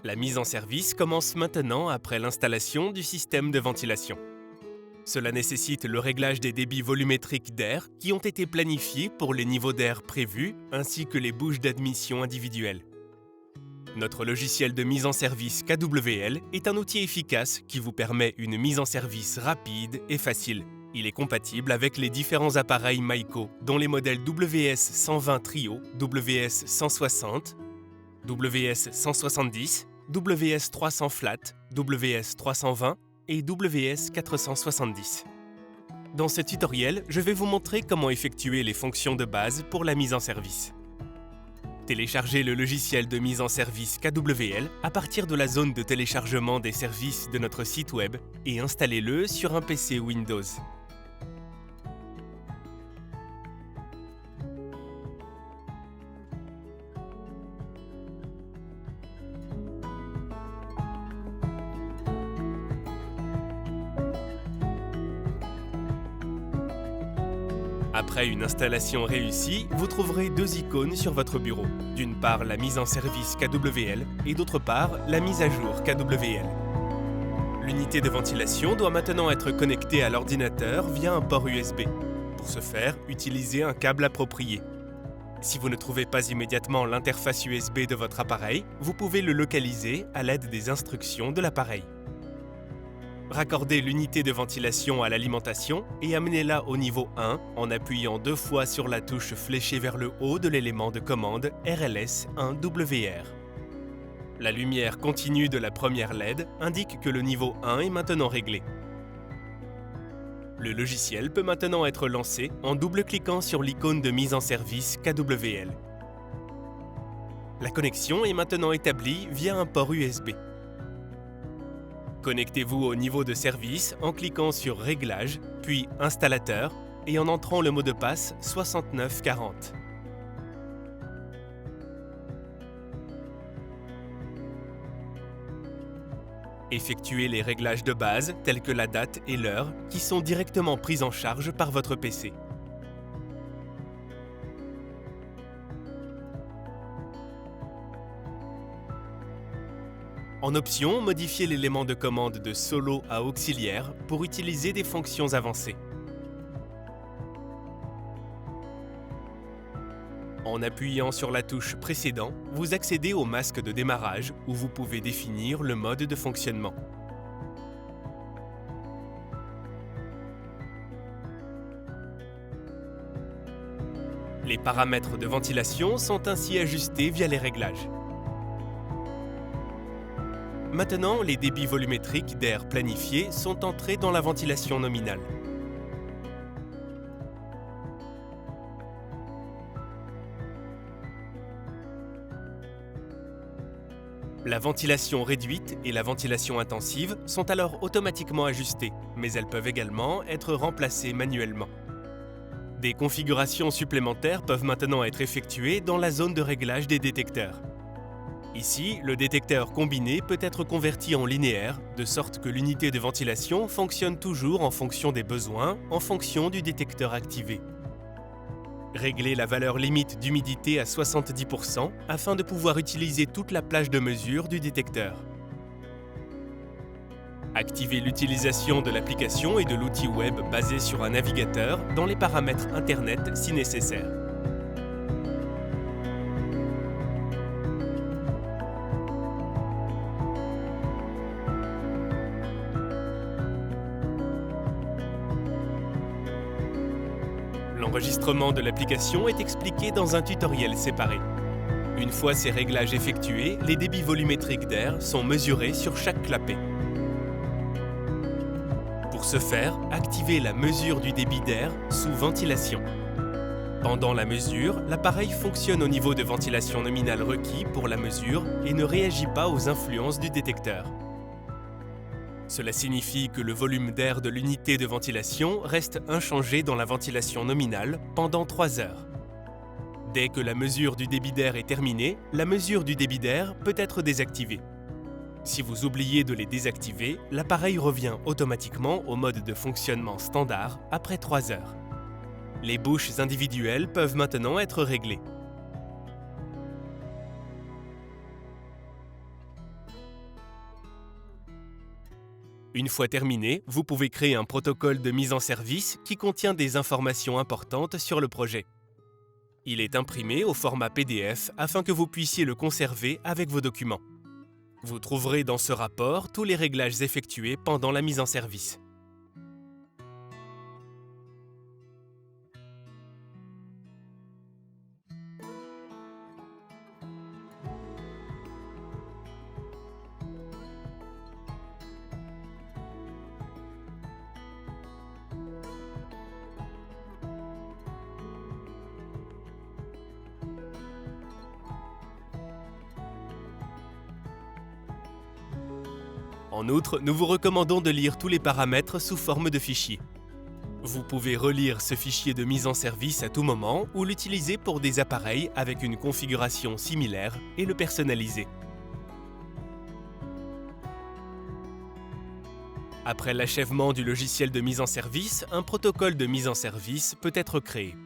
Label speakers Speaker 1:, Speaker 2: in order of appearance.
Speaker 1: La mise en service commence maintenant après l'installation du système de ventilation. Cela nécessite le réglage des débits volumétriques d'air qui ont été planifiés pour les niveaux d'air prévus ainsi que les bouches d'admission individuelles. Notre logiciel de mise en service KWL est un outil efficace qui vous permet une mise en service rapide et facile. Il est compatible avec les différents appareils Myco, dont les modèles WS120 Trio, WS160, WS170, WS300 Flat, WS320 et WS470. Dans ce tutoriel, je vais vous montrer comment effectuer les fonctions de base pour la mise en service. Téléchargez le logiciel de mise en service KWL à partir de la zone de téléchargement des services de notre site web et installez-le sur un PC Windows. Après une installation réussie, vous trouverez deux icônes sur votre bureau. D'une part, la mise en service KWL et d'autre part, la mise à jour KWL. L'unité de ventilation doit maintenant être connectée à l'ordinateur via un port USB. Pour ce faire, utilisez un câble approprié. Si vous ne trouvez pas immédiatement l'interface USB de votre appareil, vous pouvez le localiser à l'aide des instructions de l'appareil. Raccordez l'unité de ventilation à l'alimentation et amenez-la au niveau 1 en appuyant 2 fois sur la touche fléchée vers le haut de l'élément de commande RLS1WR. La lumière continue de la première LED indique que le niveau 1 est maintenant réglé. Le logiciel peut maintenant être lancé en double-cliquant sur l'icône de mise en service KWL. La connexion est maintenant établie via un port USB. Connectez-vous au niveau de service en cliquant sur Réglages, puis Installateur et en entrant le mot de passe 6940. Effectuez les réglages de base tels que la date et l'heure qui sont directement pris en charge par votre PC. En option, modifiez l'élément de commande de solo à auxiliaire pour utiliser des fonctions avancées. En appuyant sur la touche Précédent, vous accédez au masque de démarrage où vous pouvez définir le mode de fonctionnement. Les paramètres de ventilation sont ainsi ajustés via les réglages. Maintenant, les débits volumétriques d'air planifiés sont entrés dans la ventilation nominale. La ventilation réduite et la ventilation intensive sont alors automatiquement ajustées, mais elles peuvent également être remplacées manuellement. Des configurations supplémentaires peuvent maintenant être effectuées dans la zone de réglage des détecteurs. Ici, le détecteur combiné peut être converti en linéaire, de sorte que l'unité de ventilation fonctionne toujours en fonction des besoins, en fonction du détecteur activé. Réglez la valeur limite d'humidité à 70% afin de pouvoir utiliser toute la plage de mesure du détecteur. Activez l'utilisation de l'application et de l'outil web basé sur un navigateur dans les paramètres Internet si nécessaire. L'enregistrement de l'application est expliqué dans un tutoriel séparé. Une fois ces réglages effectués, les débits volumétriques d'air sont mesurés sur chaque clapet. Pour ce faire, activez la mesure du débit d'air sous ventilation. Pendant la mesure, l'appareil fonctionne au niveau de ventilation nominale requis pour la mesure et ne réagit pas aux influences du détecteur. Cela signifie que le volume d'air de l'unité de ventilation reste inchangé dans la ventilation nominale pendant 3 heures. Dès que la mesure du débit d'air est terminée, la mesure du débit d'air peut être désactivée. Si vous oubliez de les désactiver, l'appareil revient automatiquement au mode de fonctionnement standard après 3 heures. Les bouches individuelles peuvent maintenant être réglées. Une fois terminé, vous pouvez créer un protocole de mise en service qui contient des informations importantes sur le projet. Il est imprimé au format PDF afin que vous puissiez le conserver avec vos documents. Vous trouverez dans ce rapport tous les réglages effectués pendant la mise en service. En outre, nous vous recommandons de lire tous les paramètres sous forme de fichier. Vous pouvez relire ce fichier de mise en service à tout moment ou l'utiliser pour des appareils avec une configuration similaire et le personnaliser. Après l'achèvement du logiciel de mise en service, un protocole de mise en service peut être créé.